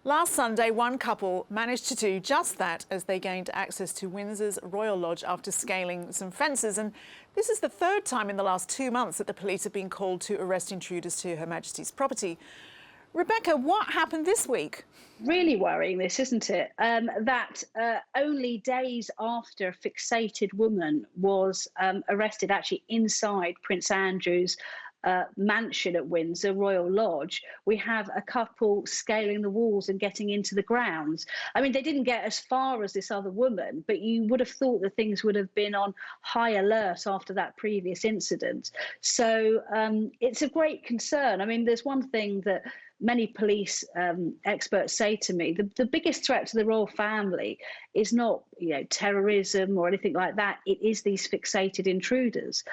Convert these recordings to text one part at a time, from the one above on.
Last Sunday, one couple managed to do just that as they gained access to Windsor's Royal Lodge after scaling some fences. And this is the third time in the last 2 months that the police have been called to arrest intruders to Her Majesty's property. Rebecca, what happened this week? Really worrying, this, isn't it? That only days after a fixated woman was arrested, actually inside Prince Andrew's mansion at Windsor, Royal Lodge, we have a couple scaling the walls and getting into the grounds. I mean, they didn't get as far as this other woman, but you would have thought that things would have been on high alert after that previous incident. So it's a great concern. I mean, there's one thing that many police experts say to me: the biggest threat to the royal family is not, terrorism or anything like that. It is these fixated intruders.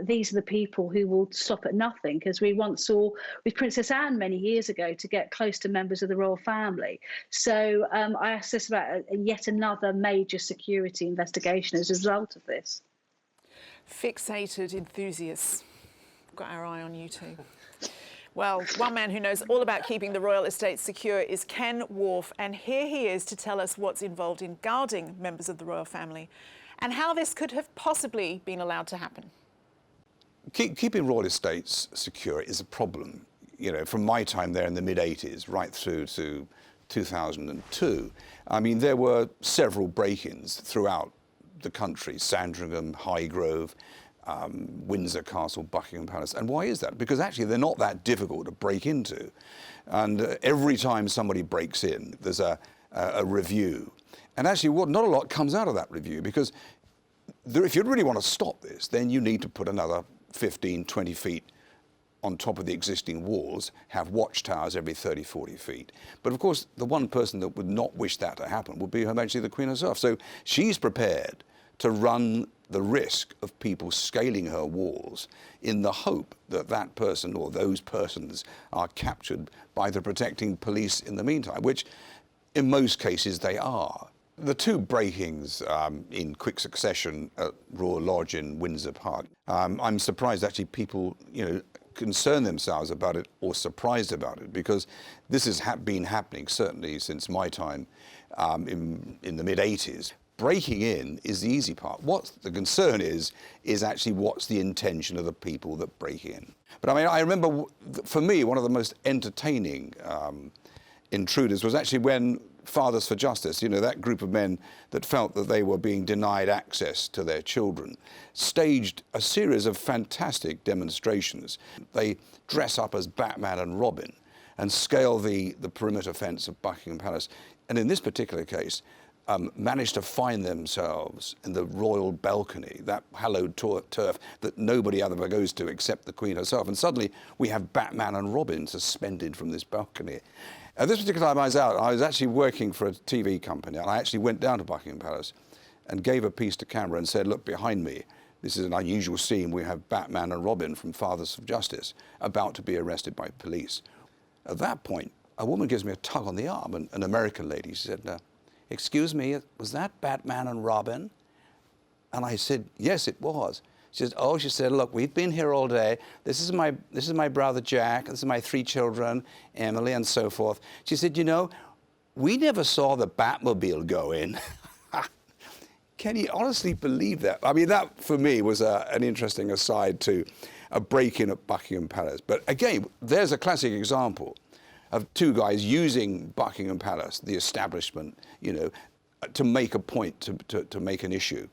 These are the people who will stop at nothing, because we once saw with Princess Anne many years ago to get close to members of the royal family. So I asked this about yet another major security investigation as a result of this. Fixated enthusiasts. Got our eye on you too. Well, one man who knows all about keeping the royal estate secure is Ken Wharf, and here he is to tell us what's involved in guarding members of the royal family and how this could have possibly been allowed to happen. Keeping royal estates secure is a problem. From my time there in the mid-80s right through to 2002, I mean, there were several break-ins throughout the country: Sandringham, Highgrove, Windsor Castle, Buckingham Palace. And why is that? Because actually they're not that difficult to break into. And every time somebody breaks in, there's a review. And actually not a lot comes out of that review, because if you really want to stop this, then you need to put another 15, 20 feet on top of the existing walls, have watchtowers every 30, 40 feet. But of course, the one person that would not wish that to happen would be Her Majesty the Queen herself. So she's prepared to run the risk of people scaling her walls in the hope that that person or those persons are captured by the protecting police in the meantime, which in most cases they are. The two break-ins in quick succession at Royal Lodge in Windsor Park, I'm surprised actually people, concern themselves about it or surprised about it, because this has been happening certainly since my time in the mid-80s. Breaking in is the easy part. What the concern is actually what's the intention of the people that break in. But I mean, I remember, for me, one of the most entertaining intruders was actually when Fathers for Justice, that group of men that felt that they were being denied access to their children, staged a series of fantastic demonstrations. They dress up as Batman and Robin and scale the perimeter fence of Buckingham Palace. And in this particular case, managed to find themselves in the royal balcony, that hallowed turf that nobody ever goes to except the Queen herself. And suddenly we have Batman and Robin suspended from this balcony. At this particular time I was out, I was actually working for a TV company, and I actually went down to Buckingham Palace and gave a piece to camera and said, look, behind me, this is an unusual scene. We have Batman and Robin from Fathers of Justice about to be arrested by police. At that point, a woman gives me a tug on the arm, an American lady. She said, excuse me, was that Batman and Robin? And I said, yes, it was. She said, oh, she said, look, we've been here all day. This is my brother Jack, this is my 3 children, Emily, and so forth. She said, we never saw the Batmobile go in. Can you honestly believe that? I mean, that for me was an interesting aside to a break-in at Buckingham Palace. But again, there's a classic example of two guys using Buckingham Palace, the establishment, to make a point, to make an issue.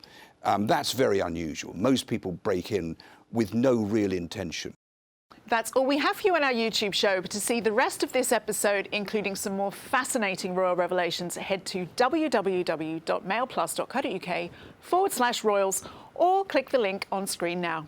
That's very unusual. Most people break in with no real intention. That's all we have for you on our YouTube show. But to see the rest of this episode, including some more fascinating royal revelations, head to www.mailplus.co.uk/royals or click the link on screen now.